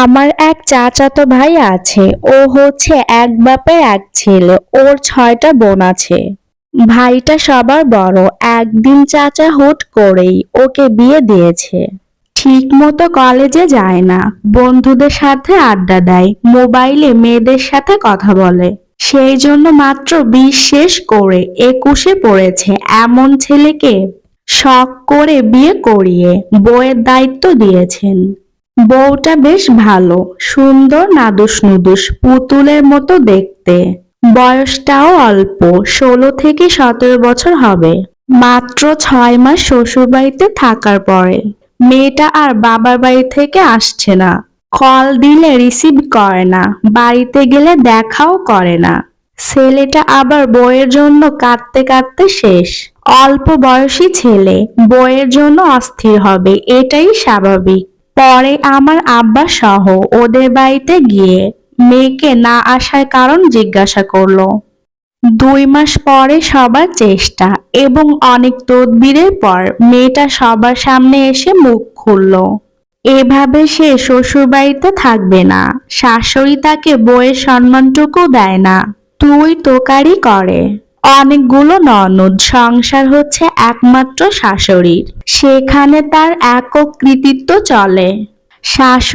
আমার এক চাচাতো ভাই আছে। ও হচ্ছে এক বাপের এক ছেলে। ওর 6টা বোন আছে। ভাইটা সবার বড়। একদিন চাচা হুট করেই ওকে বিয়ে দিয়েছে। ঠিক মতো কলেজে যায় না, বন্ধুদের সাথে আড্ডা দেয়, মোবাইলে মেয়েদের সাথে কথা বলে। সেই জন্য মাত্র 20 শেষ করে 21-এ পড়েছে এমন ছেলেকে শখ করে বিয়ে করিয়ে বউয়ের দায়িত্ব দিয়েছেন। বউটা বেশ ভালো, সুন্দর, নাদুস নুদুস, পুতুলের মতো দেখতে। বয়সটাও অল্প, 16 থেকে 17 বছর হবে। মাত্র 6 মাস শ্বশুরবাড়িতে থাকার পরে মেয়েটা আর বাবার বাড়ি থেকে আসছে না। কল দিলে রিসিভ করে না, বাড়িতে গেলে দেখাও করে না। ছেলেটা আবার বউয়ের জন্য কাঁদতে কাঁদতে শেষ। অল্প বয়সী ছেলে, বউয়ের জন্য অস্থির হবে, এটাই স্বাভাবিক। পরে আমার আব্বা সহ ওদের বাড়িতে গিয়ে মেয়েকে না আসার কারণ জিজ্ঞাসা করলো। 2 মাস পরে সবার চেষ্টা এবং অনেক তদবিরের পর মেয়েটা সবার সামনে এসে মুখ খুলল। এভাবে সে শ্বশুরবাড়িতে থাকবে না। শাশুড়ি তাকে বউয়ের সম্মানটুকু দেয় না, তুই তোকারি করে। অনেকগুলো ননদ, সংসার হচ্ছে একমাত্র শাশুড়ির। সেখানে তার একক কৃতিত্ব চলে। শাশুড়ি